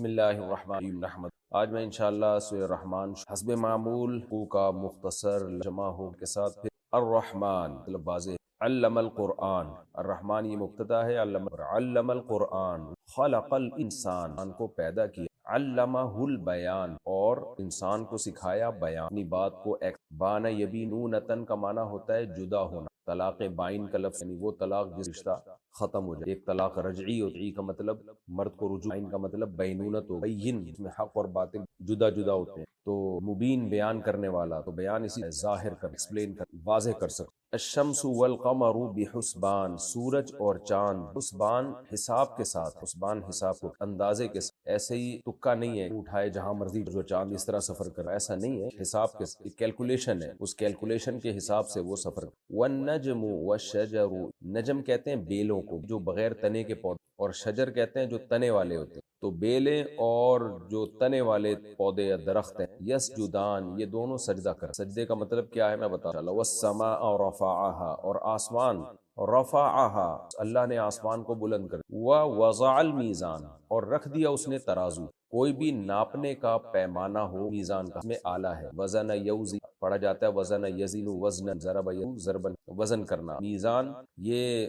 بسم اللہ الرحمن الرحیم۔ آج میں انشاءاللہ سورہ الرحمن حسب معمول کا مختصر جمع ہو کے ساتھ پھر الرحمن مطلب واضح علم القرآن، الرحمن یہ مبتدا ہے، علم القرآن خلق الانسان کو پیدا کیا، علمہ البیان اور انسان کو سکھایا بیان، اپنی بات کو بان یبینونتن کا معنی ہوتا ہے جدا ہونا، طلاق بائن کا لفظ یعنی وہ طلاق جس رشتہ ختم ہو جائے، ایک طلاق رجعی ہوتی ہے کا مطلب مرد کو رجوع، بائن کا مطلب بینونت ہو، بین اس میں حق اور باطل جدا جدا ہوتے ہیں، تو مبین بیان کرنے والا، تو بیان اسی ظاہر کر ایکسپلین کر واضح کر سکتا۔ الشمس والقمر بحسبان، سورج اور چاند حسبان حساب کے ساتھ، حسبان حساب کو اندازے کے ساتھ، ایسے ہی تکا نہیں ہے اٹھائے جہاں مرضی جو چاند اس طرح سفر کر، ایسا نہیں ہے، حساب کے کیلکولیشن ہے، اس کیلکولیشن کے حساب سے وہ سفر۔ والنجم والشجر، نجم کہتے ہیں بیلوں کو جو بغیر تنے کے پودے، اور شجر کہتے ہیں جو تنے والے ہوتے ہیں، تو بیلیں اور جو تنے والے پودے یا درخت ہیں، یسجدان یہ دونوں سجدہ کر، سجدے کا مطلب کیا ہے میں بتا رہا ہوں، والسماء رفعها اور آسمان، رفعها اللہ نے آسمان کو بلند کر، ووضع المیزان اور رکھ دیا اس نے ترازو، کوئی بھی ناپنے کا پیمانہ ہو میزان کا، اس میں آلہ ہے، وزن یوزی پڑھا جاتا ہے، وزن یزین وزن، ضرب ضربن وزن کرنا، میزان یہ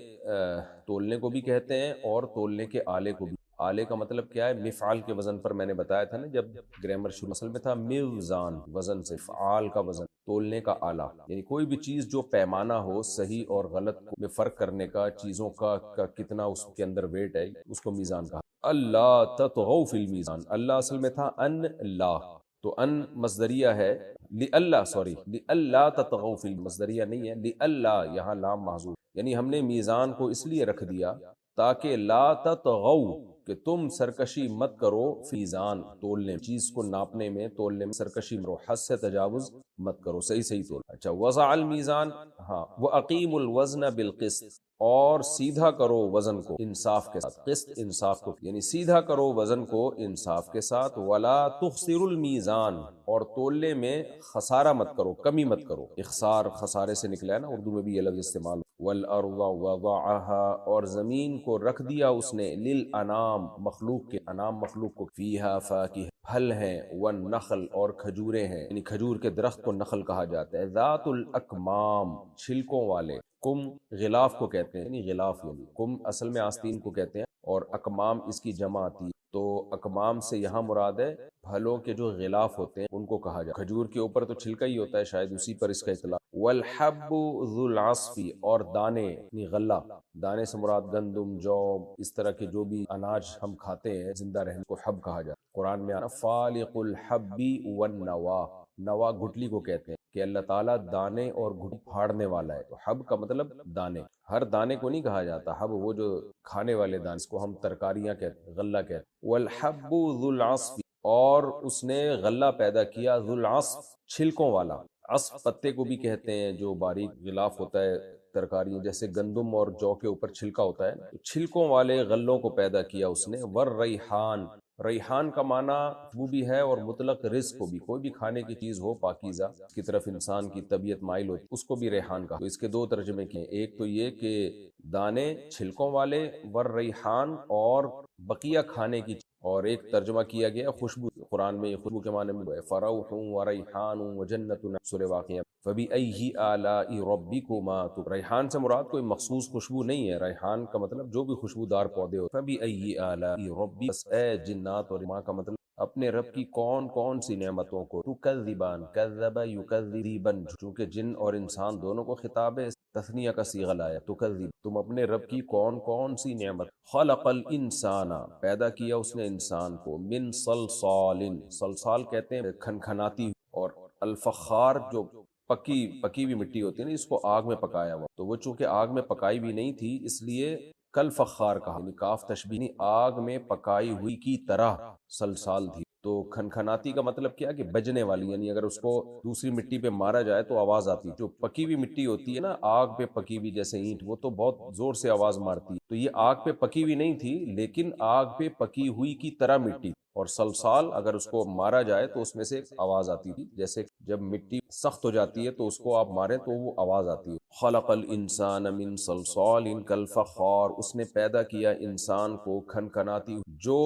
تولنے کو بھی کہتے ہیں اور تولنے کے آلے کو بھی، آلے کا مطلب کیا ہے، مفعال کے وزن پر میں نے بتایا تھا نا جب گرامر شروع اصل میں تھا میزان وزن سے، فعال کا وزن تولنے کا آلہ، یعنی کوئی بھی چیز جو پیمانہ ہو صحیح اور غلط میں فرق کرنے کا، چیزوں کا کتنا اس کے اندر ویٹ ہے، اس کو میزان کہا۔ اللہ تطغوا فی المیزان، اللہ اصل میں تھا ان لا، تو ان مصدریہ ہے، لئلا تطغوا فی، مصدریہ نہیں ہے، لئلا یہاں لام محذوف، یعنی ہم نے میزان کو اس لیے رکھ دیا تاکہ لا تطغوا کہ تم سرکشی مت کرو، فیزان تولنے، چیز کو ناپنے میں تولنے میں سرکشی کرو، حد سے تجاوز مت کرو، صحیح صحیح تول۔ اچھا وضع المیزان، ہاں وَأَقِيمُوا الْوَزْنَ بِالْقِسْطِ اور سیدھا کرو وزن کو انصاف کے ساتھ، قسط انصاف کو یعنی سیدھا کرو وزن کو انصاف کے ساتھ، وَلَا تُخْسِرُوا الْمِيزَانَ اور تولنے میں خسارہ مت کرو، کمی مت کرو، اخسار خسارے سے نکلا ہے نا، اردو میں بھی یہ لفظ استعمال، وَالْأَرْضَ وَضَعَهَا اور زمین کو رکھ دیا اس نے، لِلْأَنَامِ مخلوق کے، انام مخلوق کو، فِيهَا فَاكِهَةٌ پھل ہیں، والنخل اور کھجوریں ہیں، یعنی کھجور کے درخت کو نخل کہا جاتا ہے، ذات الاکمام چھلکوں والے، کم غلاف کو کہتے ہیں، یعنی غلاف یعنی کم اصل میں آستین کو کہتے ہیں، اور اکمام اس کی جمع آتی ہے، تو اکمام سے یہاں مراد ہے پھلوں کے جو غلاف ہوتے ہیں ان کو کہا جاتا ہے، کھجور کے اوپر تو چھلکا ہی ہوتا ہے، شاید اسی پر اس کا اطلاق۔ والحب ذو العصف اور دانے یعنی غلہ، دانے سے مراد گندم، جو اس طرح کے جو بھی اناج ہم کھاتے ہیں زندہ رہنے کو حب کہا جاتا ہے، قرآن میں آنا فالق الحب والنوا، نوا گٹلی کو کہتے ہیں کہ اللہ تعالیٰ دانے اور گھٹلی پھاڑنے والا ہے، تو حب کا مطلب دانے، ہر دانے کو نہیں کہا جاتا حب، وہ جو کھانے والے دانے اس کو ہم ترکاریاں کہتے ہیں، غلہ کہتے ہیں۔ والحب ذو العصف اور اس نے غلہ پیدا کیا، ذو العصف چھلکوں والا، عصف پتے کو بھی کہتے ہیں جو باریک غلاف ہوتا ہے ترکاریاں، جیسے گندم اور جو کے اوپر چھلکا ہوتا ہے، تو چھلکوں والے غلوں کو پیدا کیا اس نے، والریحان ریحان کا معنی وہ بھی ہے اور مطلق رزق کو بھی، کوئی بھی کھانے کی چیز ہو پاکیزہ کی طرف انسان کی طبیعت مائل ہوتی اس کو بھی ریحان کہا، تو اس کے دو ترجمے کیے، ایک تو یہ کہ دانے چھلکوں والے، والریحان اور بقیہ کھانے کی، اور ایک ترجمہ کیا گیا خوشبو، قرآن میں خوشبو کے معنی میں فروح وریحان وجنت، سورہ واقعہ فبأي آلاء ربكما، تو ریحان سے مراد کوئی مخصوص خوشبو نہیں ہے، ریحان کا مطلب جو بھی خوشبودار پودے ہوتے، فبأي آلاء ربك اے جنات اور ماں کا مطلب اپنے رب کی کون کون سی نعمتوں کو، تکذبان کذب یکذبن، چونکہ جن اور انسان دونوں کو خطاب ہے، تثنیہ کا صیغہ لایا، تکذب تم اپنے رب کی کون کون سی نعمت، خلق الانسان پیدا کیا اس نے انسان کو، من صلصال، صلصال کہتے ہیں کھنکھناتی، اور الفخار جو پکی ہوئی مٹی ہوتی ہے نا، اس کو آگ میں پکایا ہوا، تو وہ چونکہ آگ میں پکائی بھی نہیں تھی اس لیے کل فخار کہا، یعنی کاف تشبیہ، آگ میں پکائی ہوئی کی طرح سلسال تھی، تو کھنکھناتی کا مطلب کیا کہ بجنے والی، یعنی اگر اس کو دوسری مٹی پہ مارا جائے تو آواز آتی، جو پکی ہوئی مٹی ہوتی ہے نا آگ پہ پکی ہوئی جیسے اینٹ، وہ تو بہت زور سے آواز مارتی ہے، تو یہ آگ پہ پکی ہوئی نہیں تھی لیکن آگ پہ پکی ہوئی کی طرح مٹی، اور سلسال اگر اس کو مارا جائے تو اس میں سے ایک آواز آتی تھی، جیسے جب مٹی سخت ہو جاتی ہے تو اس کو آپ ماریں تو وہ آواز آتی ہے۔ خلق الانسان من صلصال کالفخار، اس نے پیدا کیا انسان کو کھنکھناتی جو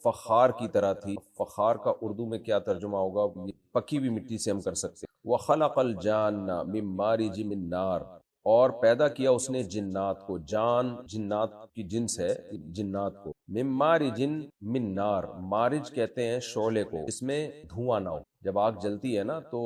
فخار کی طرح تھی. فخار کا اردو میں کیا ترجمہ ہوگا؟ پکی ہوئی مٹی سے ہم کر سکتے ہیں. وَخَلَقَ الْجَانَّ مِن مَارِجٍ مِن نَار، اور پیدا کیا اس نے جنات کو. جان جنات کی جنس ہے، جنات کو. من مارج من نار، مارج کہتے ہیں شعلے کو اس میں دھواں نہ ہو. جب آگ جلتی ہے نا تو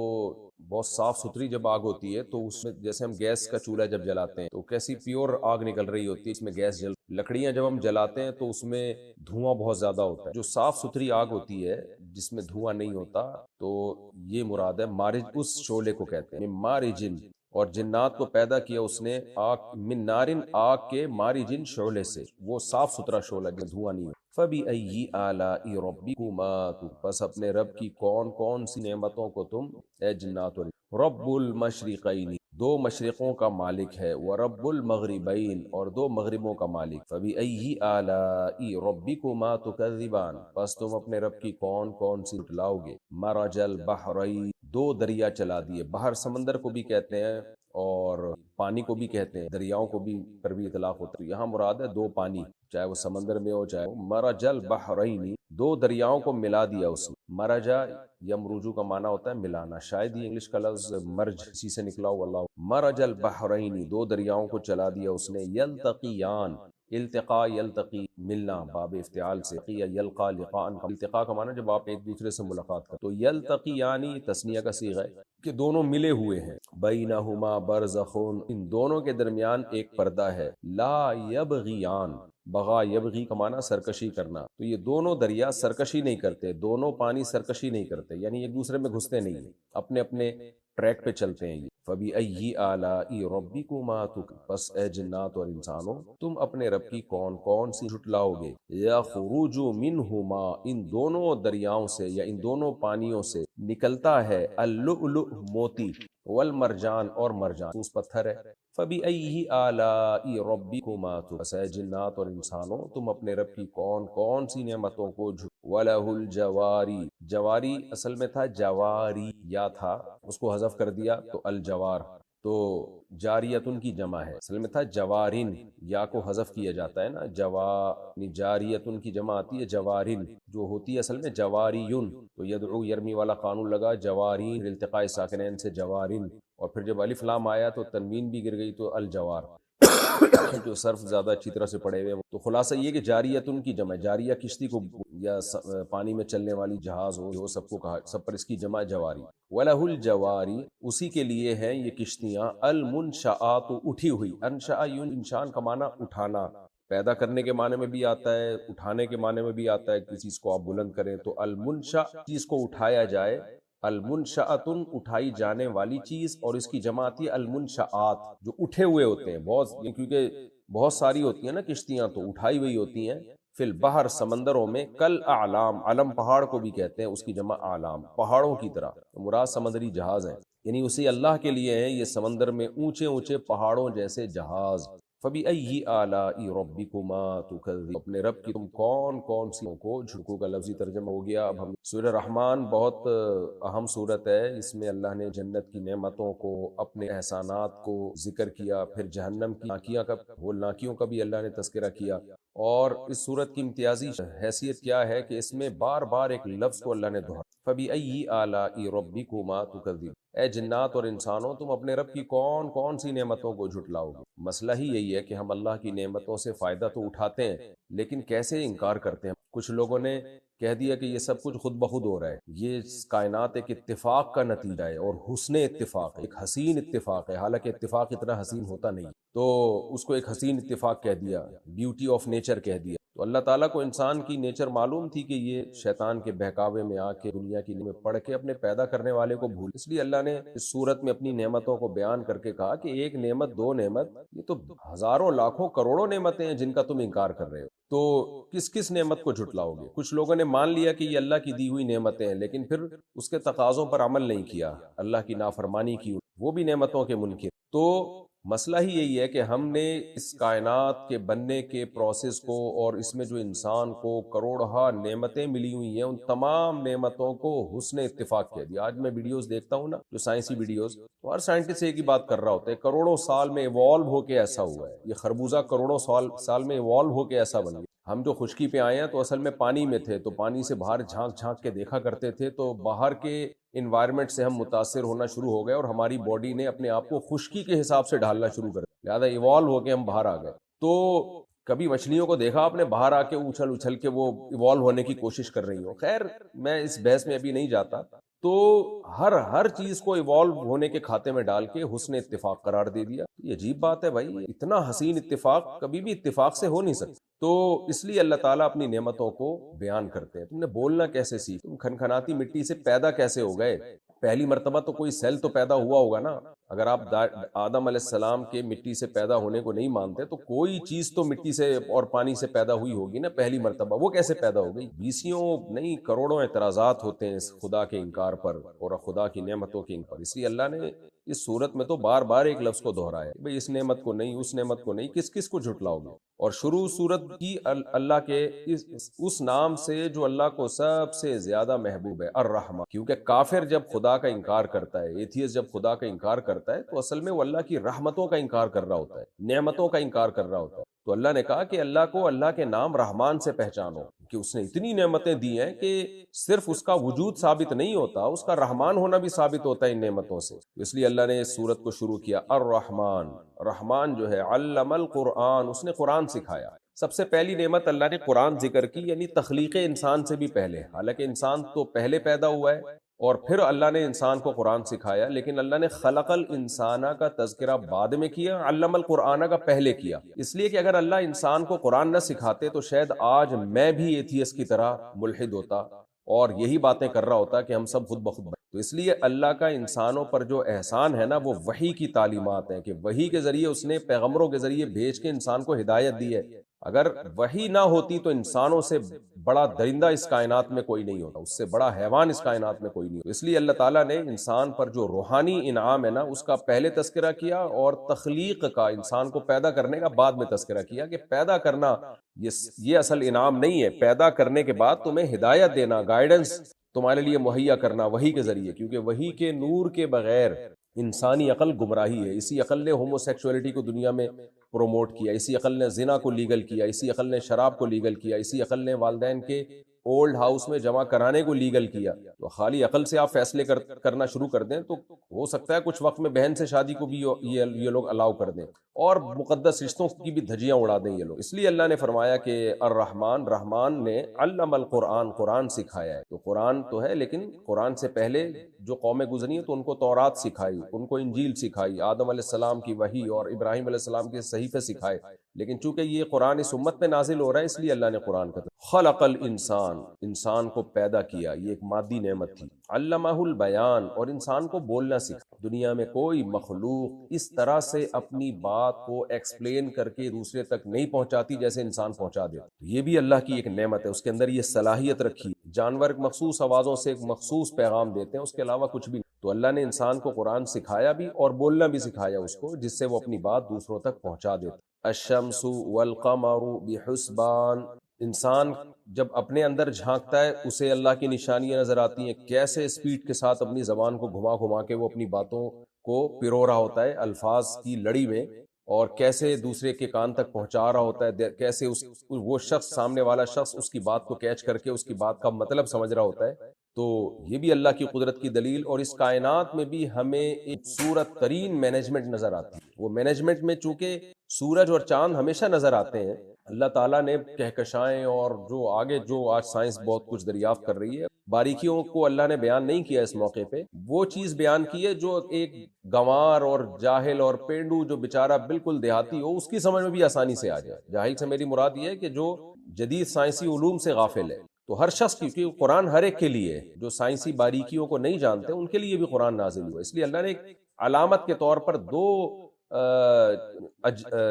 بہت صاف ستھری جب آگ ہوتی ہے تو اس میں جیسے ہم گیس کا چولہا جب جلاتے ہیں تو کیسی پیور آگ نکل رہی ہوتی ہے، اس میں گیس جل. لکڑیاں جب ہم جلاتے ہیں تو اس میں دھواں بہت زیادہ ہوتا ہے. جو صاف ستھری آگ ہوتی ہے جس میں دھواں نہیں ہوتا، تو یہ مراد ہے مارج، اس شعلے کو کہتے ہیں. من مارجن، اور جنات کو پیدا کیا اس نے آگ، من نارن، آگ کے، مارجن شعلے سے، وہ صاف ستھرا شعلہ جس میں دھواں نہیں ہو. فَبِأَيِّ آلَاءِ رَبِّكُمَا، بس اپنے رب کی کون کون سی نعمتوں کو تم اے جنات اور رب المشرقین، دو مشرقوں کا مالک ہے، ورب المغربین، اور دو مغربوں کا مالک. فَبِأَيِّ آلَاءِ رَبِّكُمَا تُكَذِّبَانِ، بس تم اپنے رب کی کون کون سی جھٹلاؤ گے. مرج البحرین، دو دریا چلا دیے. بحر سمندر کو بھی کہتے ہیں اور پانی کو بھی کہتے ہیں، دریاؤں کو بھی پر بھی اطلاق ہوتا ہے. یہاں مراد ہے دو پانی، چاہے وہ سمندر میں ہو چاہے وہ. مرج البحرین، دو دریاؤں کو ملا دیا اس نے. مرجا یمروجو کا معنی ہوتا ہے ملانا، شاید یہ انگلش کا لفظ مرج اسی سے نکلا ہوا. اللہ، مرج البحرین، دو دریاؤں کو چلا دیا اس نے. یلتقیان، التقا یلتقی، ملنا، باب افتعال سے. یلقا لقاء، التقا کا معنی جب آپ ایک دوسرے سے ملاقات کریں. تو یلتقیانی تثنیہ کا صیغہ ہے کہ دونوں ملے ہوئے ہیں. بینہما برزخ، ان دونوں کے درمیان ایک پردہ ہے. لا یبغیان، بغا یبغی کا معنی سرکشی کرنا. تو یہ دونوں دریا سرکشی نہیں کرتے، دونوں پانی سرکشی نہیں کرتے، یعنی ایک دوسرے میں گھستے نہیں ہیں، اپنے اپنے ٹریک پہ چلتے ہیں. یہ فَبِأَيِّ آلَاءِ رَبِّكُمَا تُكَذِّبَانِ، بس اے جنات اور انسانوں تم اپنے رب کی کون کون سی جھٹلاؤ گے. یَخْرُجُ مِنْهُمَا، ان دونوں دریاؤں سے یا ان دونوں پانیوں سے نکلتا ہے اللؤلؤ، موتی، والمرجان، اور مرجان اس پتھر ہے. فَبِأَيِّ آلَاءِ رَبِّكُمَا تُكَذِّبَانِ، بس اے جنات اور انسانوں تم اپنے رب کی کون کون سی نعمتوں کو وَلَهُ الْجَوَارِ، جواری اصل میں تھا جواری، یا تھا اس کو حذف کر دیا تو الجوار. تو جاریتن کی جمع ہے، اصل میں تھا جوارن، یا کو حذف کیا جاتا ہے نا. جاریتن کی جمع آتی ہے جوارن، جو ہوتی ہے اصل میں جواریون. تو یدعو یرمی والا قانون لگا، جوارین التقاء ساکنین سے جوارن، اور پھر جب الف لام آیا تو تنوین بھی گر گئی تو الجوار. جو صرف زیادہ اچھی طرح سے پڑھے ہوئے. تو خلاصہ یہ کہ جاریتن کی جمع، جاریہ کشتی کو یا پانی میں چلنے والی جہاز ہو سب کو کہا، سب پر اس کی جمع جواری. وَلَهُ الْجَوَارِ، اسی کے لیے ہیں یہ کشتیاں. المنشآت، اٹھی ہوئی. انشاء، انشان کا معنی اٹھانا، پیدا کرنے کے معنی میں بھی آتا ہے، اٹھانے کے معنی میں بھی آتا ہے. کسی چیز کو آپ بلند کریں تو المنشا، چیز کو اٹھایا جائے. المنشأتن، اٹھائی جانے والی چیز، اور اس کی جمع آتی ہے المنشآت، جو اٹھے ہوئے ہوتے ہیں. بہت، کیونکہ بہت ساری ہوتی ہیں نا کشتیاں تو اٹھائی ہوئی ہوتی ہیں. فی البحر، سمندروں میں. کل اعلام، علم پہاڑ کو بھی کہتے ہیں، اس کی جمع اعلام، پہاڑوں کی طرح. مراد سمندری جہاز ہیں، یعنی اسی اللہ کے لیے ہیں یہ سمندر میں اونچے اونچے پہاڑوں جیسے جہاز. فَبِأَيِّ آلَاءِ رَبِّكُمَا تُكَذِّبَانِ، اپنے رب کی تم کون کون سی کو جھٹکو کا لفظی ترجمہ ہو گیا. اب ہم سورہ رحمان بہت اہم سورت ہے، اس میں اللہ نے جنت کی نعمتوں کو، اپنے احسانات کو ذکر کیا، پھر جہنم کی ناکیاں کا، وہ ناکیوں کا بھی اللہ نے تذکرہ کیا. اور اس سورت کی امتیازی حیثیت کیا ہے کہ اس میں بار بار ایک لفظ کو اللہ نے دہرایا. فَبِأَيِّ آلَاءِ رَبِّكُمَا تُكَذِّبَانِ، اے جنات اور انسانوں تم اپنے رب کی کون کون سی نعمتوں کو جھٹلاؤ گے. مسئلہ ہی یہی ہے کہ ہم اللہ کی نعمتوں سے فائدہ تو اٹھاتے ہیں لیکن کیسے انکار کرتے ہیں. کچھ لوگوں نے کہہ دیا کہ یہ سب کچھ خود بخود ہو رہا ہے، یہ کائنات ایک اتفاق کا نتیجہ ہے، اور حسن اتفاق ہے، ایک حسین اتفاق ہے. حالانکہ اتفاق اتنا حسین ہوتا نہیں، تو اس کو ایک حسین اتفاق کہہ دیا، بیوٹی آف نیچر کہہ دیا. تو اللہ تعالیٰ کو انسان کی نیچر معلوم تھی کہ یہ شیطان کے بہکاوے میں آ کے دنیا کی میں پڑھ کے اپنے پیدا کرنے والے کو بھول. اس لیے اللہ نے اس صورت میں اپنی نعمتوں کو بیان کر کے کہا کہ ایک نعمت، دو نعمت، یہ تو ہزاروں لاکھوں کروڑوں نعمتیں ہیں جن کا تم انکار کر رہے ہو. تو کس کس نعمت کو جھٹلاؤ گے؟ کچھ لوگوں نے مان لیا کہ یہ اللہ کی دی ہوئی نعمتیں ہیں لیکن پھر اس کے تقاضوں پر عمل نہیں کیا، اللہ کی نافرمانی کی، وہ بھی نعمتوں کے منکر. تو مسئلہ ہی یہی ہے کہ ہم نے اس کائنات کے بننے کے پروسیس کو، اور اس میں جو انسان کو کروڑہا نعمتیں ملی ہوئی ہیں، ان تمام نعمتوں کو حسن اتفاق کہہ دیا. آج میں ویڈیوز دیکھتا ہوں نا، جو سائنسی ویڈیوز، تو ہر سائنٹسٹ ایک ہی بات کر رہا ہوتا ہے، کروڑوں سال میں ایوالو ہو کے ایسا ہوا ہے، یہ خربوزہ کروڑوں سال میں ایوالو ہو کے ایسا بن گیا. ہم جو خشکی پہ آئے ہیں تو اصل میں پانی میں تھے، تو پانی سے باہر جھانک جھانک کے دیکھا کرتے تھے، تو باہر کے انوائرمنٹ سے ہم متاثر ہونا شروع ہو گئے اور ہماری باڈی نے اپنے آپ کو خشکی کے حساب سے ڈھالنا شروع کر دیا، لہٰذا ایوالو ہو کے ہم باہر آ گئے۔ تو کبھی مچھلیوں کو دیکھا آپ نے باہر آ کے اچھل اچھل کے وہ ایوالو ہونے کی کوشش کر رہی ہو؟ خیر میں اس بحث میں ابھی نہیں جاتا۔ تو ہر چیز کو ایوالو ہونے کے کھاتے میں ڈال کے حسن اتفاق قرار دے دیا۔ یہ عجیب بات ہے بھائی، اتنا حسین اتفاق کبھی بھی اتفاق سے ہو نہیں سکتا۔ تو اس لیے اللہ تعالیٰ اپنی نعمتوں کو بیان کرتے ہیں۔ تم نے بولنا کیسے سیکھ، تم کھنکھناتی مٹی سے پیدا کیسے ہو گئے؟ پہلی مرتبہ تو کوئی سیل تو پیدا ہوا ہوگا نا۔ اگر آپ آدم علیہ السلام کے مٹی سے پیدا ہونے کو نہیں مانتے تو کوئی چیز تو مٹی سے اور پانی سے پیدا ہوئی ہوگی نا پہلی مرتبہ، وہ کیسے پیدا ہو گئی؟ بیسیوں نہیں کروڑوں اعتراضات ہوتے ہیں اس خدا کے انکار پر اور خدا کی نعمتوں کے انکار۔ اس لیے اللہ نے اس صورت میں تو بار بار ایک لفظ کو دہرایا، بھئی اس نعمت کو نہیں، اس نعمت کو نہیں، کس کس کو جھٹلاؤ گے؟ اور شروع صورت کی اللہ کے اس نام سے جو اللہ کو سب سے زیادہ محبوب ہے، الرحمن، کیونکہ کافر جب خدا کا انکار کرتا ہے، ایتھیسٹ جب خدا کا انکار کرتا ہے تو اصل میں وہ اللہ کی رحمتوں کا انکار کر رہا ہوتا ہے، نعمتوں کا انکار کر رہا ہوتا ہے۔ تو اللہ نے کہا کہ اللہ کو اللہ کے نام رحمان سے پہچانو، کہ اس نے اتنی نعمتیں دی ہیں کہ صرف اس کا وجود ثابت نہیں ہوتا، اس کا رحمان ہونا بھی ثابت ہوتا ہے ان نعمتوں سے۔ اس لیے اللہ نے اس سورت کو شروع کیا الرحمن۔ رحمان جو ہے علم القرآن، اس نے قرآن سکھایا۔ سب سے پہلی نعمت اللہ نے قرآن ذکر کی، یعنی تخلیق انسان سے بھی پہلے، حالانکہ انسان تو پہلے پیدا ہوا ہے اور پھر اللہ نے انسان کو قرآن سکھایا، لیکن اللہ نے خلق الانسان کا تذکرہ بعد میں کیا، علم القرآن کا پہلے کیا، اس لیے کہ اگر اللہ انسان کو قرآن نہ سکھاتے تو شاید آج میں بھی ایتھیسٹ کی طرح ملحد ہوتا اور یہی باتیں کر رہا ہوتا کہ ہم سب خود بخود بنے۔ تو اس لیے اللہ کا انسانوں پر جو احسان ہے نا، وہ وحی کی تعلیمات ہیں، کہ وحی کے ذریعے اس نے پیغمبروں کے ذریعے بھیج کے انسان کو ہدایت دی ہے۔ اگر وحی نہ ہوتی تو انسانوں سے بڑا درندہ اس کائنات میں کوئی نہیں ہوتا، اس سے بڑا حیوان اس کائنات میں کوئی نہیں ہوتا۔ اس لیے اللہ تعالیٰ نے انسان پر جو روحانی انعام ہے نا، اس کا پہلے تذکرہ کیا، اور تخلیق کا، انسان کو پیدا کرنے کا بعد میں تذکرہ کیا، کہ پیدا کرنا یہ اصل انعام نہیں ہے، پیدا کرنے کے بعد تمہیں ہدایت دینا، گائیڈنس تمہارے لیے مہیا کرنا وحی کے ذریعے، کیونکہ وحی کے نور کے بغیر انسانی عقل گمراہی ہے۔ اسی عقل نے ہومو سیکسولیٹی کو دنیا میں پروموٹ کیا، اسی عقل نے زنا کو لیگل کیا، اسی عقل نے شراب کو لیگل کیا، اسی عقل نے والدین کے اولڈ ہاؤس میں جمع کرانے کو لیگل کیا۔ تو خالی عقل سے آپ فیصلے کرنا شروع کر دیں تو ہو سکتا ہے کچھ وقت میں بہن سے شادی کو بھی یہ لوگ الاؤ کر دیں، اور مقدس رشتوں کی بھی دھجیاں اڑا دیں یہ لوگ۔ اس لیے اللہ نے فرمایا کہ الرحمن، رحمان نے علم القرآن، قرآن سکھایا ہے۔ تو قرآن تو ہے، لیکن قرآن سے پہلے جو قومیں گزری ہیں تو ان کو تورات سکھائی، ان کو انجیل سکھائی، آدم علیہ السلام کی وحی اور ابراہیم علیہ السلام کے صحیفے سکھائے، لیکن چونکہ یہ قرآن اس امت پہ نازل ہو رہا ہے اس لیے اللہ نے قرآن کا خلق الانسان، انسان کو پیدا کیا، یہ ایک مادی نعمت تھی۔ علمہ البیان، اور انسان کو بولنا سکھا۔ دنیا میں کوئی مخلوق اس طرح سے اپنی بات کو ایکسپلین کر کے دوسرے تک نہیں پہنچاتی جیسے انسان پہنچا دیتا۔ یہ بھی اللہ کی ایک نعمت ہے، اس کے اندر یہ صلاحیت رکھی۔ جانور مخصوص آوازوں سے ایک مخصوص پیغام دیتے ہیں، اس کے علاوہ کچھ بھی نہیں۔ تو اللہ نے انسان کو قرآن سکھایا بھی اور بولنا بھی سکھایا اس کو، جس سے وہ اپنی بات دوسروں تک پہنچا دیتا۔ الشمس والقمر بحسبان، انسان جب اپنے اندر جھانکتا ہے اسے اللہ کی نشانیاں نظر آتی ہیں، کیسے اسپیڈ کے ساتھ اپنی زبان کو گھما گھما کے وہ اپنی باتوں کو پرو رہا ہوتا ہے الفاظ کی لڑی میں، اور کیسے دوسرے کے کان تک پہنچا رہا ہوتا ہے، کیسے وہ شخص، سامنے والا شخص اس کی بات کو کیچ کر کے اس کی بات کا مطلب سمجھ رہا ہوتا ہے۔ تو یہ بھی اللہ کی قدرت کی دلیل، اور اس کائنات میں بھی ہمیں ایک صورت ترین مینجمنٹ نظر آتی ہے۔ وہ مینجمنٹ میں چونکہ سورج اور چاند ہمیشہ نظر آتے ہیں، اللہ تعالیٰ نے کہکشائیں اور جو آگے جو آج سائنس بہت کچھ دریافت کر رہی ہے، باریکیوں کو اللہ نے بیان نہیں کیا اس موقع پہ، وہ چیز بیان کی ہے جو ایک گنوار اور جاہل اور پینڈو جو بیچارہ بالکل دیہاتی ہو اس کی سمجھ میں بھی آسانی سے آ جائے۔ جاہل سے میری مراد یہ ہے کہ جو جدید سائنسی علوم سے غافل ہے۔ تو ہر شخص کی، کیونکہ قرآن ہر ایک کے لیے ہے، جو سائنسی باریکیوں کو نہیں جانتے ان کے لیے بھی قرآن نازل ہوا۔ اس لیے اللہ نے ایک علامت کے طور پر دو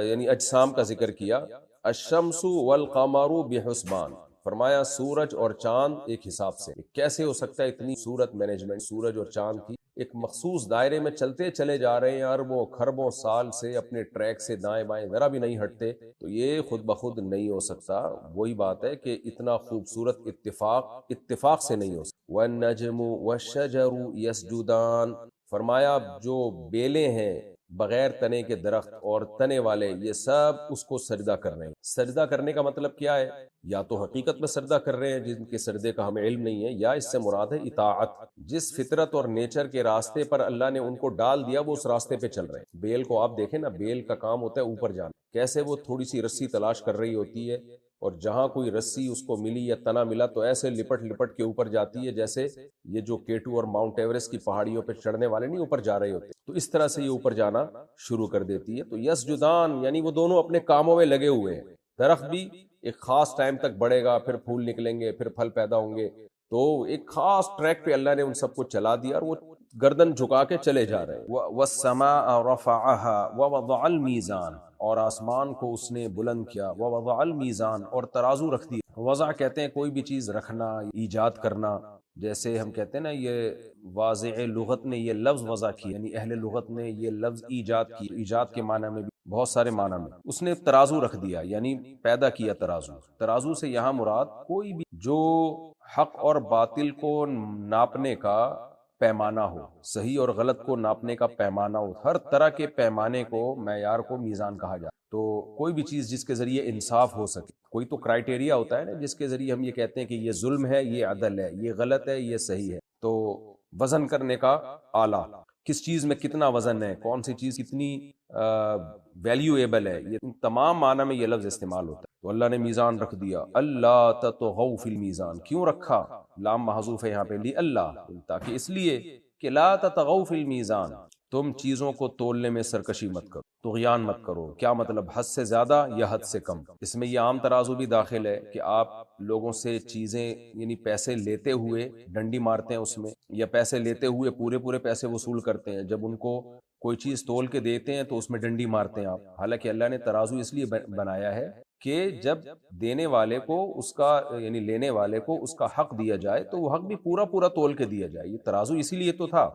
یعنی اجسام کا ذکر کیا، الشمس والقمر بحسبان، فرمایا سورج اور چاند ایک حساب سے۔ کیسے ہو سکتا ہے اتنی صورت مینجمنٹ سورج اور چاند کی؟ ایک مخصوص دائرے میں چلتے چلے جا رہے ہیں، اربوں خربوں سال سے اپنے ٹریک سے دائیں بائیں ذرا بھی نہیں ہٹتے، تو یہ خود بخود نہیں ہو سکتا۔ وہی بات ہے کہ اتنا خوبصورت اتفاق سے نہیں ہو سکتا۔ والنجم والشجر یسجدان، فرمایا جو بیلیں ہیں بغیر تنے کے درخت اور تنے والے یہ سب اس کو سجدہ کر رہے ہیں۔ سجدہ کرنے کا مطلب کیا ہے؟ یا تو حقیقت میں سجدہ کر رہے ہیں جن کے سجدے کا ہمیں علم نہیں ہے، یا اس سے مراد ہے اطاعت، جس فطرت اور نیچر کے راستے پر اللہ نے ان کو ڈال دیا وہ اس راستے پہ چل رہے ہیں۔ بیل کو آپ دیکھیں نا، بیل کا کام ہوتا ہے اوپر جانا، کیسے وہ تھوڑی سی رسی تلاش کر رہی ہوتی ہے، اور جہاں کوئی رسی اس کو ملی یا تنا ملا تو ایسے لپٹ لپٹ کے اوپر جاتی ہے، جیسے یہ جو K2 اور ماؤنٹ ایوریسٹ کی پہاڑیوں پہ چڑھنے والے نہیں اوپر جا رہے ہوتے، تو اس طرح سے یہ اوپر جانا شروع کر دیتی ہے۔ تو یسجدان یعنی وہ دونوں اپنے کاموں میں لگے ہوئے ہیں۔ درخت بھی ایک خاص ٹائم تک بڑھے گا، پھر پھول نکلیں گے، پھر پھل پیدا ہوں گے، تو ایک خاص ٹریک پہ اللہ نے ان سب کو چلا دیا اور وہ گردن جھکا کے چلے جا رہے ہیں۔ وَالسَّمَاءَ رَفَعَهَا وَوَضَعَ الْمِيزَانَ، اور آسمان کو اس نے بلند کیا، وَوَضَعَ الْمِيزَانَ، اور ترازو رکھ دیا۔ وضع کہتے ہیں کوئی بھی چیز رکھنا، ایجاد کرنا، جیسے ہم کہتے ہیں نا یہ واضع لغت نے یہ لفظ وضع کی، یعنی اہل لغت نے یہ لفظ ایجاد کی۔ ایجاد کے معنی میں بھی بہت سارے معنی میں اس نے ترازو رکھ دیا، یعنی پیدا کیا ترازو۔ ترازو سے یہاں مراد کوئی بھی جو حق اور باطل کو ناپنے کا پیمانہ ہو، صحیح اور غلط کو ناپنے کا پیمانہ ہو، ہر طرح کے پیمانے کو، معیار کو میزان کہا جاتا ہے۔ تو کوئی بھی چیز جس کے ذریعے انصاف ہو سکے، کوئی تو کرائٹیریا ہوتا ہے نا جس کے ذریعے ہم یہ کہتے ہیں کہ یہ ظلم ہے، یہ عدل ہے، یہ غلط ہے، یہ صحیح ہے۔ تو وزن کرنے کا آلہ، کس چیز میں کتنا وزن ہے، کون سی چیز کتنی ویلیویبل ہے، یہ تمام معنی میں یہ لفظ استعمال ہوتا ہے۔ تو اللہ نے میزان رکھ دیا۔ اللہ تطغوا فی المیزان، کیوں رکھا؟ لام محذوف ہے یہاں پہ، لی اللہ، تاکہ اس لیے کہ لا تطغوا فی المیزان، تم چیزوں کو تولنے میں سرکشی مت کرو، طغیان مت کرو۔ کیا مطلب؟ حد سے زیادہ یا حد سے کم۔ اس میں یہ عام ترازو بھی داخل ہے کہ آپ لوگوں سے چیزیں یعنی پیسے لیتے ہوئے ڈنڈی مارتے ہیں اس میں، یا پیسے لیتے ہوئے پورے پیسے وصول کرتے ہیں، جب ان کو کوئی چیز تول کے دیتے ہیں تو اس میں ڈنڈی مارتے ہیں آپ۔ حالانکہ اللہ نے ترازو اس لیے بنایا ہے کہ جب دینے والے کو اس کا یعنی لینے والے کو اس کا حق دیا جائے تو وہ حق بھی پورا تول کے دیا جائے۔ یہ ترازو اسی لیے تو تھا۔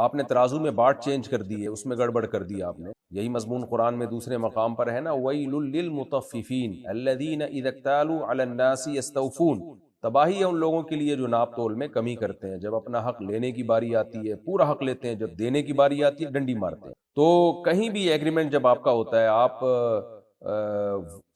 آپ نے ترازو میں باٹ چینج کر دی ہے، اس میں گڑبڑ کر دیا آپ نے۔ یہی مضمون قرآن میں دوسرے مقام پر ہے نا، وَيْلٌ لِّلْمُطَفِّفِينَ الَّذِينَ إِذَا اكْتَالُوا عَلَى النَّاسِ يَسْتَوْفُونَ، تباہی ہے ان لوگوں کے لیے جو ناپ تول میں کمی کرتے ہیں، جب اپنا حق لینے کی باری آتی ہے پورا حق لیتے ہیں، جب دینے کی باری آتی ہے ڈنڈی مارتے ہیں۔ تو کہیں بھی ایگریمنٹ جب آپ کا ہوتا ہے، آپ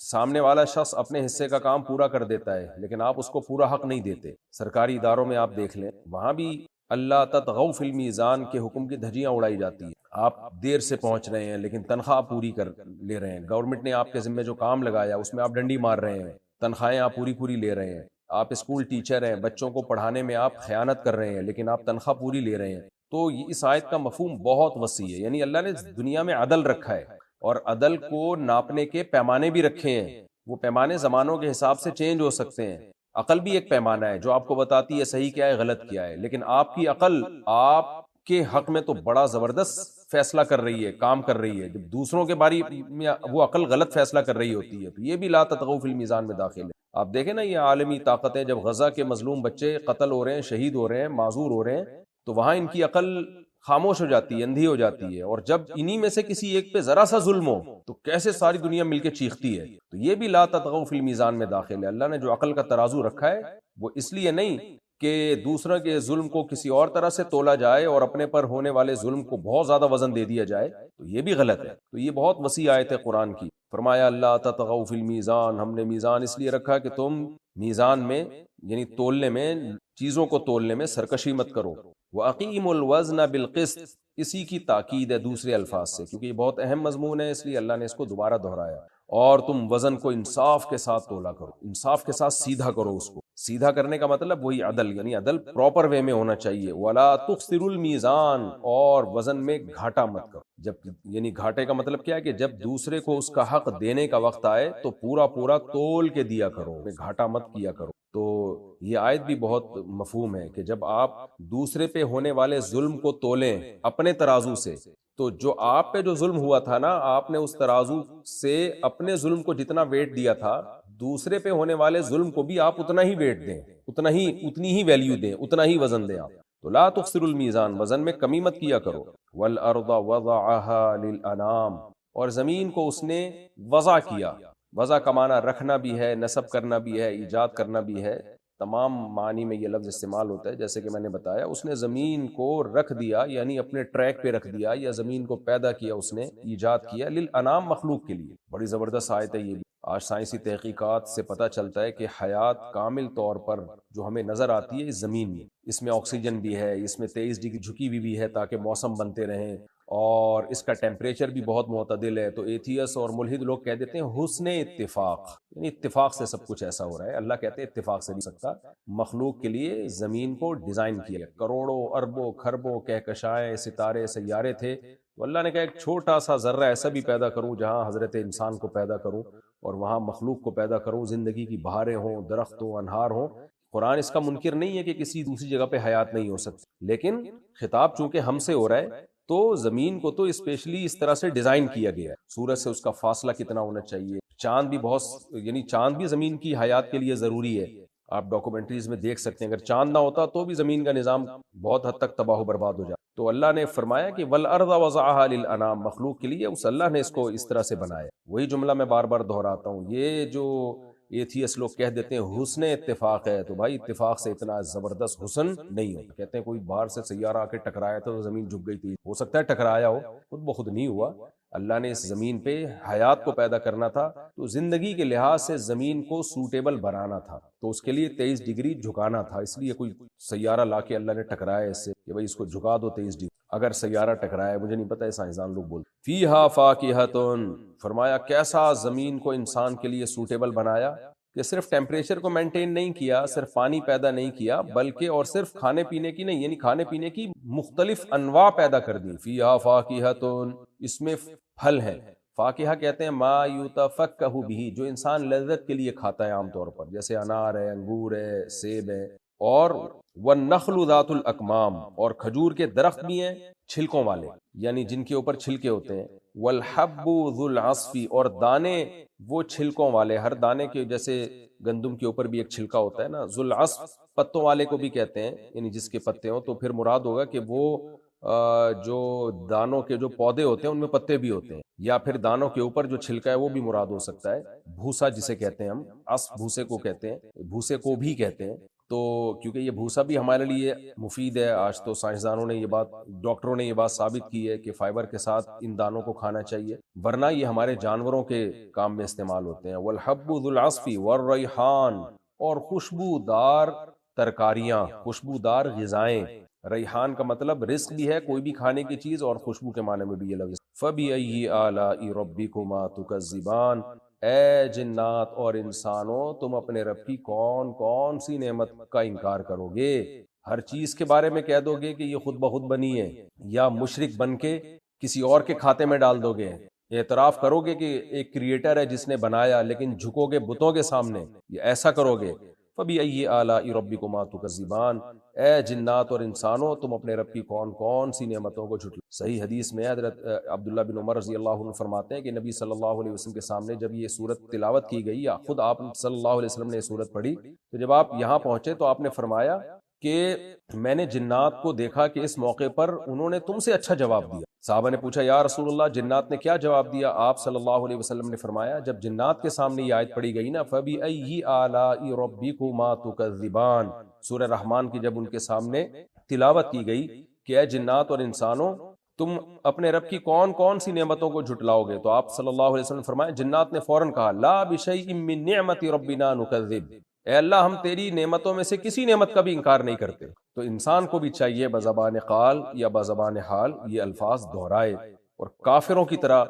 سامنے والا شخص اپنے حصے کا کام پورا کر دیتا ہے لیکن آپ اس کو پورا حق نہیں دیتے۔ سرکاری اداروں میں آپ دیکھ لیں، وہاں بھی اللہ تطغوا فی المیزان کے حکم کی دھجیاں اڑائی جاتی ہیں۔ آپ دیر سے پہنچ رہے ہیں لیکن تنخواہ پوری کر لے رہے ہیں، گورنمنٹ نے آپ کے ذمہ جو کام لگایا اس میں آپ ڈنڈی مار رہے ہیں، تنخواہیں آپ پوری لے رہے ہیں۔ آپ اسکول ٹیچر ہیں، بچوں کو پڑھانے میں آپ خیانت کر رہے ہیں لیکن آپ تنخواہ پوری لے رہے ہیں۔ تو اس آیت کا مفہوم بہت وسیع ہے، یعنی اللہ نے دنیا میں عدل رکھا ہے، اور عدل کو ناپنے کے پیمانے بھی رکھے ہیں۔ وہ پیمانے زمانوں کے حساب سے چینج ہو سکتے ہیں۔ عقل بھی ایک پیمانہ ہے جو آپ کو بتاتی ہے صحیح کیا ہے غلط کیا ہے، لیکن آپ کی عقل آپ کے حق میں تو بڑا زبردست فیصلہ کر رہی ہے، کام کر رہی ہے، جب دوسروں کے بارے میں وہ عقل غلط فیصلہ کر رہی ہوتی ہے تو یہ بھی لا تطغوا فی المیزان میں داخل ہے۔ آپ دیکھیں نا یہ عالمی طاقتیں جب غزہ کے مظلوم بچے قتل ہو رہے ہیں، شہید ہو رہے ہیں، معذور ہو رہے ہیں، تو وہاں ان کی عقل خاموش ہو جاتی ہے، اندھی ہو جاتی ہے، اور جب انہی میں سے کسی ایک پہ ذرا سا ظلم ہو تو کیسے ساری دنیا مل کے چیختی ہے۔ تو یہ بھی لا تطغوا فی المیزان میں داخل ہے۔ اللہ نے جو عقل کا ترازو رکھا ہے وہ اس لیے نہیں کہ دوسروں کے ظلم کو کسی اور طرح سے تولا جائے اور اپنے پر ہونے والے ظلم کو بہت زیادہ وزن دے دیا جائے، تو یہ بھی غلط ہے۔ تو یہ بہت وسیع آیت ہے قرآن کی۔ فرمایا اللہ تطغوا فی المیزان، ہم نے میزان اس لیے رکھا کہ تم میزان میں یعنی تولنے میں، چیزوں کو تولنے میں سرکشی مت کرو۔ وَأَقِیمُوا الْوَزْنَ بِالْقِسْطِ، اسی کی تاکید ہے دوسرے الفاظ سے، کیونکہ یہ بہت اہم مضمون ہے اس لیے اللہ نے اس کو دوبارہ دہرایا۔ اور تم وزن کو انصاف کے ساتھ تولا کرو، انصاف کے ساتھ سیدھا کرو اس کو۔ سیدھا کرنے کا مطلب وہی عدل، یعنی عدل پراپر وے میں ہونا چاہیے۔ وَلَا تُخْسِرُوا الْمِيزَانَ، اور وزن میں گھاٹا مت کرو۔ جب یعنی گھاٹے کا مطلب کیا ہے کہ جب دوسرے کو اس کا حق دینے کا وقت آئے تو پورا تول کے دیا کرو، گھاٹا مت کیا کرو۔ تو یہ آیت بھی بہت مفہوم ہے کہ جب آپ دوسرے پہ ہونے والے ظلم کو تولیں اپنے ترازو سے، تو جو آپ پہ جو ظلم ہوا تھا نا، آپ نے اس ترازو سے اپنے ظلم کو جتنا ویٹ دیا تھا، دوسرے پہ ہونے والے ظلم کو بھی آپ اتنا ہی ویٹ دیں، اتنی ہی ویلیو دیں، اتنا ہی وزن دیں آپ۔ تو لا تخسروا المیزان، وزن میں کمی مت کیا کرو۔ والارض وضعها للانام، اور زمین کو اس نے وضع کیا۔ وضع کا معنی رکھنا بھی ہے، نصب کرنا بھی ہے، ایجاد کرنا بھی ہے۔ تمام معنی میں یہ لفظ استعمال ہوتا ہے، جیسے کہ میں نے بتایا اس نے زمین کو رکھ دیا، یعنی اپنے ٹریک پہ رکھ دیا، یا زمین کو پیدا کیا، اس نے ایجاد کیا للانام، مخلوق کے لیے۔ بڑی زبردست آیت ہے یہ بھی۔ آج سائنسی تحقیقات سے پتہ چلتا ہے کہ حیات کامل طور پر جو ہمیں نظر آتی ہے اس زمین میں، اس میں آکسیجن بھی ہے، اس میں 23 ڈگری جھکی ہوئی بھی ہے تاکہ موسم بنتے رہیں، اور اس کا ٹیمپریچر بھی بہت معتدل ہے۔ تو ایتھیس اور ملحد لوگ کہہ دیتے ہیں حسن اتفاق، یعنی اتفاق سے سب کچھ ایسا ہو رہا ہے۔ اللہ کہتے ہیں اتفاق سے نہیں سکتا، مخلوق کے لیے زمین کو ڈیزائن کیا، کروڑوں اربوں کھربوں کہکشائیں ستارے سیارے تھے، تو اللہ نے کہا ایک چھوٹا سا ذرہ ایسا بھی پیدا کروں جہاں حضرت انسان کو پیدا کروں، اور وہاں مخلوق کو پیدا کروں، زندگی کی بہاریں ہوں، درخت ہوں، انہار ہوں۔ قرآن اس کا منکر نہیں ہے کہ کسی دوسری جگہ پہ حیات نہیں ہو سکتی، لیکن خطاب چونکہ ہم سے ہو رہا ہے تو زمین کو تو اسپیشلی اس طرح سے ڈیزائن کیا گیا ہے۔ سورج سے اس کا فاصلہ کتنا ہونا چاہیے، چاند بھی یعنی چاند بھی زمین کی حیات کے لیے ضروری ہے۔ آپ ڈاکومنٹریز میں دیکھ سکتے ہیں اگر چاند نہ ہوتا تو بھی زمین کا نظام بہت حد تک تباہ و برباد ہو جاتا۔ تو اللہ نے فرمایا کہ والارض وضعها للانام، مخلوق کے لیے اس اللہ نے اس کو اس طرح سے بنایا۔ وہی جملہ میں بار بار دہراتا ہوں، یہ جو ایتھیس لوگ کہہ دیتے ہیں حسن اتفاق ہے، تو بھائی اتفاق سے اتنا زبردست حسن نہیں ہوتا۔ کہتے ہیں کوئی باہر سے سیارہ آ کے ٹکرایا تھا تو زمین جھک گئی تھی، ہو سکتا ہے ٹکرایا ہو، خود بخود نہیں ہوا۔ اللہ نے اس زمین پہ حیات کو پیدا کرنا تھا تو زندگی کے لحاظ سے زمین کو سوٹیبل بنانا تھا، تو اس کے لیے 23 ڈگری جھکانا تھا، اس لیے کوئی سیارہ لا کے اللہ نے ٹکرایا اس سے کہ بھائی اس کو جھکا دو 23 ڈگری۔ اگر سیارہ ٹکرایا، مجھے نہیں پتا ہے، سائنسدان لوگ بولتے فیہا فاکہۃ، فرمایا کیسا زمین کو انسان کے لیے سوٹیبل بنایا کہ صرف ٹیمپریچر کو مینٹین نہیں کیا، صرف پانی پیدا نہیں کیا، بلکہ اور صرف کھانے پینے کی نہیں، یعنی کھانے پینے کی مختلف انواع پیدا کر دی۔ فیہا فاکہۃ، اس میں پھل ہیں۔ فاکہہ کہتے ہیں ما یتفکہ بہ، جو انسان لذت کے لیے کھاتا ہے عام طور پر، جیسے انار ہے، انگور ہے، سیب ہے، اور والنخل ذات الاکمام، اور کھجور کے درخت بھی ہیں چھلکوں والے، یعنی جن کے اوپر چھلکے ہوتے ہیں، والحب ذو العصف، اور دانے وہ چھلکوں والے، ہر دانے کے جیسے گندم کے اوپر بھی ایک چھلکا ہوتا ہے نا، ذو العصف پتوں والے کو بھی کہتے ہیں، یعنی جس کے پتے ہوں، تو پھر مراد ہوگا کہ وہ جو دانوں کے جو پودے ہوتے ہیں ان میں پتے بھی ہوتے ہیں، یا پھر دانوں کے اوپر جو چھلکا ہے وہ بھی مراد ہو سکتا ہے۔ بھوسا جسے کہتے ہیں ہم، عصف بھوسے کو کہتے ہیں، بھوسے کو بھی کہتے ہیں، تو کیونکہ یہ بھوسا بھی ہمارے لیے مفید ہے۔ آج تو سائنسدانوں نے یہ بات، ڈاکٹروں نے یہ بات ثابت کی ہے کہ فائبر کے ساتھ ان دانوں کو کھانا چاہیے، ورنہ یہ ہمارے جانوروں کے کام میں استعمال ہوتے ہیں۔ والحب ذو العصف والریحان، اور خوشبودار ترکاریاں، خوشبودار غذائیں۔ ریحان کا مطلب رزق بھی ہے، کوئی بھی کھانے کی چیز، اور خوشبو کے معنی میں بھی یہ لفظ۔ فَبِأَيِّ آلَاءِ رَبِّكُمَا تُكَذِّبَانِ، اے جنات اور انسانوں، تم اپنے رب کی کون کون سی نعمت کا انکار کرو گے؟ ہر چیز کے بارے میں کہہ دو گے کہ یہ خود بخود بنی ہے، یا مشرک بن کے کسی اور کے کھاتے میں ڈال دو گے؟ اعتراف کرو گے کہ ایک کریٹر ہے جس نے بنایا، لیکن جھکو گے بتوں کے سامنے، یہ ایسا کرو گے؟ فَبِأَيِّ آلَاءِ رَبِّكُمَا تُكَذِّبَانِ، اے جنات اور انسانوں، تم اپنے رب کی کون کون سی نعمتوں کو جھٹلاتے۔ صحیح حدیث میں حضرت عبداللہ بن عمر رضی اللہ عنہ فرماتے ہیں کہ نبی صلی اللہ علیہ وسلم کے سامنے جب یہ سورت تلاوت کی گئی، یا خود آپ صلی اللہ علیہ وسلم نے یہ سورت پڑھی، تو جب آپ یہاں پہنچے تو آپ نے فرمایا کہ میں نے جنات کو دیکھا کہ اس موقع پر انہوں نے تم سے اچھا جواب دیا۔ صحابہ نے پوچھا یا رسول اللہ جنات نے کیا جواب دیا؟ آپ صلی اللہ علیہ وسلم نے فرمایا جب جنات کے سامنے یہ آیت پڑھی گئی نا، فَبِأَيِّ آلَاءِ رَبِّكُمَا تُكَذِّبَانِ، سورہ رحمان کی جب ان کے سامنے تلاوت کی گئی کہ اے جنات اور انسانوں، تم اپنے رب کی کون کون سی نعمتوں کو جھٹلاؤ گے؟ تو آپ صلی اللہ علیہ وسلم نے فرمایا، جنات نے فوراً کہا لا بِشَيْءٍ مِّن نِعْمَةِ رَبِّنَا نُكَذِّبُ، اے اللہ ہم تیری نعمتوں میں سے کسی نعمت کا بھی انکار نہیں کرتے۔ تو انسان کو بھی چاہیے بزبان قال یا بزبان حال یہ الفاظ دہرائے، اور کافروں کی طرح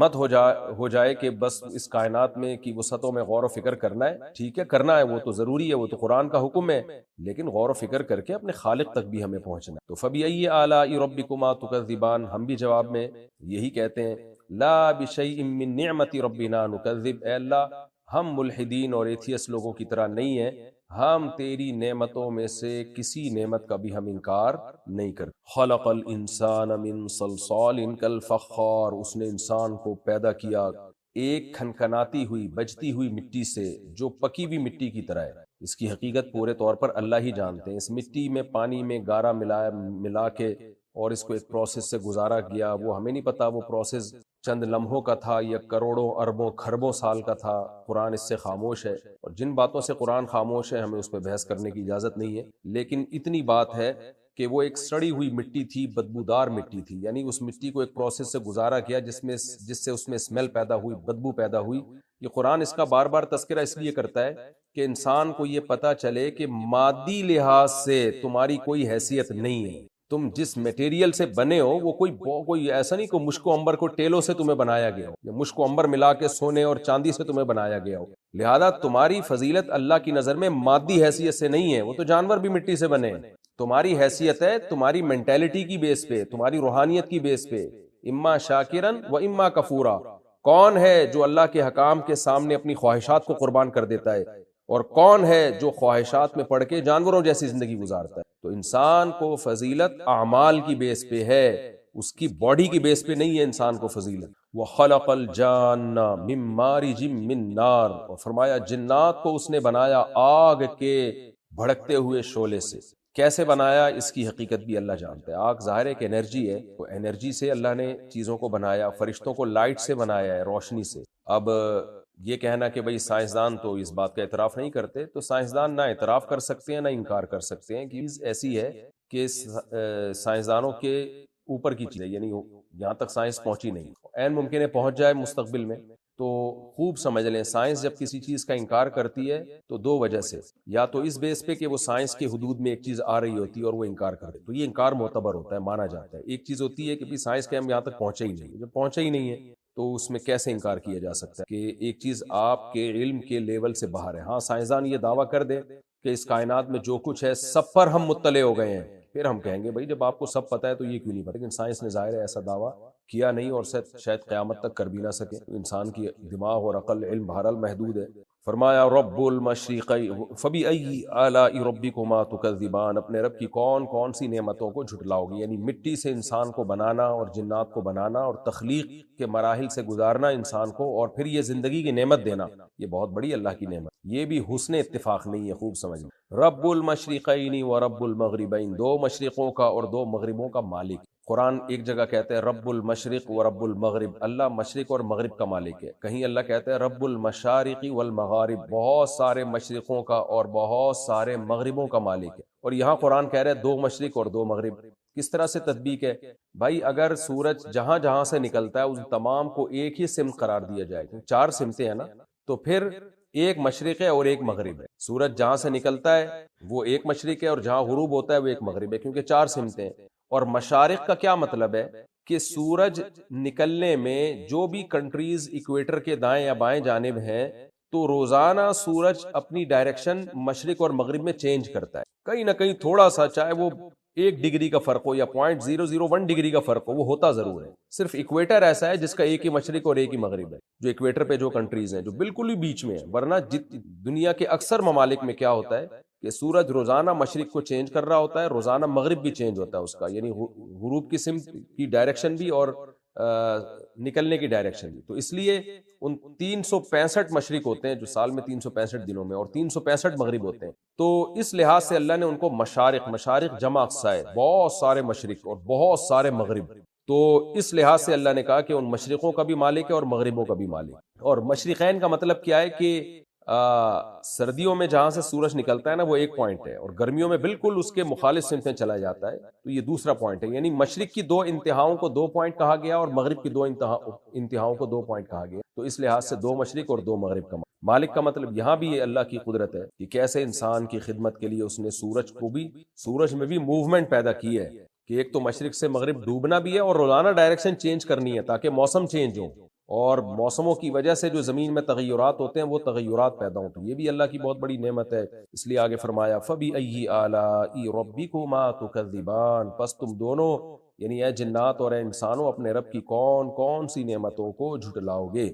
مت ہو جائے کہ بس اس کائنات میں کی وسعتوں میں غور و فکر کرنا ہے، ٹھیک ہے کرنا ہے، وہ تو ضروری ہے، وہ تو قرآن کا حکم ہے، لیکن غور و فکر کر کے اپنے خالق تک بھی ہمیں پہنچنا ہے۔ تو فَبِأَيِّ آلَاءِ رَبِّكُمَا تُكَذِّبَانِ، ہم بھی جواب میں یہی کہتے ہیں لا بِشَيْءٍ مِّن نِعْمَةِ رَبِّنَا نُكَذِّبُ، اے اللہ ہم ملحدین اور ایتھیس لوگوں کی طرح نہیں ہیں، ہم تیری نعمتوں میں سے کسی نعمت کا بھی ہم انکار نہیں کرتے۔ خلق الانسان من صلصال کالفخار، اس نے انسان کو پیدا کیا ایک کھنکھناتی ہوئی بجتی ہوئی مٹی سے جو پکی ہوئی مٹی کی طرح ہے۔ اس کی حقیقت پورے طور پر اللہ ہی جانتے ہیں۔ اس مٹی میں پانی میں گارا ملا کے اور اس کو ایک پروسیس سے گزارا گیا، وہ ہمیں نہیں پتا وہ پروسیس چند لمحوں کا تھا یا کروڑوں اربوں کھربوں سال کا تھا، قرآن اس سے خاموش ہے، اور جن باتوں سے قرآن خاموش ہے ہمیں اس پہ بحث کرنے کی اجازت نہیں ہے، لیکن اتنی بات ہے کہ وہ ایک سڑی ہوئی مٹی تھی، بدبودار مٹی تھی، یعنی اس مٹی کو ایک پروسیس سے گزارا گیا جس سے اس میں اسمیل پیدا ہوئی، بدبو پیدا ہوئی۔ یہ قرآن اس کا بار بار تذکرہ اس لیے کرتا ہے کہ انسان کو یہ پتا چلے کہ مادی لحاظ سے تمہاری کوئی حیثیت نہیں ہے، تم جس میٹیریل سے بنے ہو وہ کوئی ایسا نہیں کہ مشک و عنبر کو ٹیلوں سے تمہیں بنایا گیا ہو، یا مشک و عنبر ملا کے سونے اور چاندی سے تمہیں بنایا گیا ہو، لہذا تمہاری فضیلت اللہ کی نظر میں مادی حیثیت سے نہیں ہے، وہ تو جانور بھی مٹی سے بنے ہیں، تمہاری حیثیت ہے تمہاری مینٹیلٹی کی بیس پہ، تمہاری روحانیت کی بیس پہ، اما شاکرن و اما کفورا۔ کون ہے جو اللہ کے حکام کے سامنے اپنی خواہشات کو قربان کر دیتا ہے، اور کون ہے جو خواہشات میں پڑھ کے جانوروں جیسی زندگی گزارتا ہے؟ تو انسان کو فضیلت اعمال کی بیس پہ ہے، اس کی باڈی کی بیس پہ نہیں ہے انسان کو فضیلت۔ وَخَلَقَ الْجَانَّ مِن مَارِجٍ مِّن نَار، اور فرمایا جنات کو اس نے بنایا آگ کے بھڑکتے ہوئے شعلے سے۔ کیسے بنایا اس کی حقیقت بھی اللہ جانتا ہے۔ آگ ظاہر ایک انرجی ہے، تو انرجی سے اللہ نے چیزوں کو بنایا، فرشتوں کو لائٹ سے بنایا ہے، روشنی سے۔ اب یہ کہنا کہ بھئی سائنسدان تو اس بات کا اعتراف نہیں کرتے، تو سائنسدان نہ اعتراف کر سکتے ہیں نہ انکار کر سکتے ہیں کہ چیز ایسی ہے کہ سائنسدانوں کے اوپر کی چیز ہے، یعنی یہاں تک سائنس پہنچی نہیں، عین ممکن ہے پہنچ جائے مستقبل میں۔ تو خوب سمجھ لیں، سائنس جب کسی چیز کا انکار کرتی ہے تو دو وجہ سے، یا تو اس بیس پہ کہ وہ سائنس کے حدود میں ایک چیز آ رہی ہوتی ہے اور وہ انکار کرتے، تو یہ انکار معتبر ہوتا ہے، مانا جاتا ہے۔ ایک چیز ہوتی ہے کہ سائنس کے ہم یہاں تک پہنچے ہی نہیں، جب پہنچا ہی نہیں ہے تو اس میں کیسے انکار کیا جا سکتا ہے کہ ایک چیز آپ کے علم کے لیول سے باہر ہے۔ ہاں سائنسدان یہ دعویٰ کر دے کہ اس کائنات میں جو کچھ ہے سب پر ہم مطلع ہو گئے ہیں، پھر ہم کہیں گے بھائی جب آپ کو سب پتہ ہے تو یہ کیوں نہیں پتہ؟ لیکن سائنس نے ظاہر ہے ایسا دعویٰ کیا نہیں، اور شاید قیامت تک کر بھی نہ سکے، انسان کی دماغ اور عقل علم بہرحال محدود ہے۔ فرمایا رب المشرقین فبأی آلاء ربکما تکذبان، اپنے رب کی کون کون سی نعمتوں کو جھٹلاؤ گے، یعنی مٹی سے انسان کو بنانا اور جنات کو بنانا اور تخلیق کے مراحل سے گزارنا انسان کو، اور پھر یہ زندگی کی نعمت دینا، یہ بہت بڑی اللہ کی نعمت، یہ بھی حسن اتفاق نہیں ہے، خوب سمجھ لیں۔ رب المشرقین و رب المغربین، دو مشرقوں کا اور دو مغربوں کا مالک۔ قرآن ایک جگہ کہتے ہیں رب المشرق و رب المغرب، اللہ مشرق اور مغرب کا مالک ہے، کہیں اللہ کہتا ہے رب المشارق والمغارب، بہت سارے مشرقوں کا اور بہت سارے مغربوں کا مالک ہے، اور یہاں قرآن کہہ رہا ہے دو مشرق اور دو مغرب۔ کس طرح سے تطبیق ہے بھائی؟ اگر سورج جہاں جہاں سے نکلتا ہے ان تمام کو ایک ہی سمت قرار دیا جائے، چار سمتیں ہیں نا، تو پھر ایک مشرق ہے اور ایک مغرب ہے۔ سورج جہاں سے نکلتا ہے وہ ایک مشرق ہے، اور جہاں غروب ہوتا ہے وہ ایک مغرب ہے، کیونکہ چار سمتیں ہیں۔ اور مشارق کا کیا مطلب ہے کہ سورج نکلنے میں جو بھی کنٹریز ایکویٹر کے دائیں یا بائیں جانب ہیں تو روزانہ سورج اپنی ڈائریکشن مشرق اور مغرب میں چینج کرتا ہے، کہیں نہ کہیں تھوڑا سا، چاہے وہ 1 ڈگری کا فرق ہو یا 0.001 ڈگری کا فرق ہو، وہ ہوتا ضرور ہے۔ صرف ایکویٹر ایسا ہے جس کا ایک ہی مشرق اور ایک ہی مغرب ہے، جو ایکویٹر پہ جو کنٹریز ہیں جو بالکل ہی بیچ میں ہیں، ورنہ دنیا کے اکثر ممالک میں کیا ہوتا ہے کہ سورج روزانہ مشرق کو چینج کر رہا ہوتا ہے، روزانہ مغرب بھی چینج ہوتا ہے اس کا، یعنی غروب کی سمت کی ڈائریکشن بھی اور نکلنے کی ڈائریکشن بھی۔ تو اس لیے ان 365 مشرق ہوتے ہیں جو سال میں 365 دنوں میں، اور 365 مغرب ہوتے ہیں، تو اس لحاظ سے اللہ نے ان کو مشارق جمع اقصا ہے، بہت سارے مشرق اور بہت سارے مغرب، تو اس لحاظ سے اللہ نے کہا کہ ان مشرقوں کا بھی مالک ہے اور مغربوں کا بھی مالک۔ اور مشرقین کا مطلب کیا ہے کہ سردیوں میں جہاں سے سورج نکلتا ہے نا وہ ایک پوائنٹ ہے، اور گرمیوں میں بالکل اس کے مخالف سمتیں چلا جاتا ہے، تو یہ دوسرا پوائنٹ ہے، یعنی مشرق کی دو انتہاؤں کو 2 پوائنٹ کہا گیا اور مغرب کی دو انتہاؤں کو 2 پوائنٹ کہا گیا، تو اس لحاظ سے 2 مشرق اور 2 مغرب کا مالک کا مطلب یہاں بھی یہ اللہ کی قدرت ہے کہ کیسے انسان کی خدمت کے لیے اس نے سورج میں بھی موومنٹ پیدا کی ہے کہ ایک تو مشرق سے مغرب ڈوبنا بھی ہے اور روزانہ ڈائریکشن چینج کرنی ہے تاکہ موسم چینج ہو، اور موسموں کی وجہ سے جو زمین میں تغیرات ہوتے ہیں وہ تغیرات پیدا ہوتے ہیں، یہ بھی اللہ کی بہت بڑی نعمت ہے۔ اس لیے آگے فرمایا فَبِأَيِّ آلَاءِ رَبِّكُمَا تُكَذِّبَانِ، پس تم دونوں یعنی اے جنات اور اے انسانوں اپنے رب کی کون کون سی نعمتوں کو جھٹلاؤ گے۔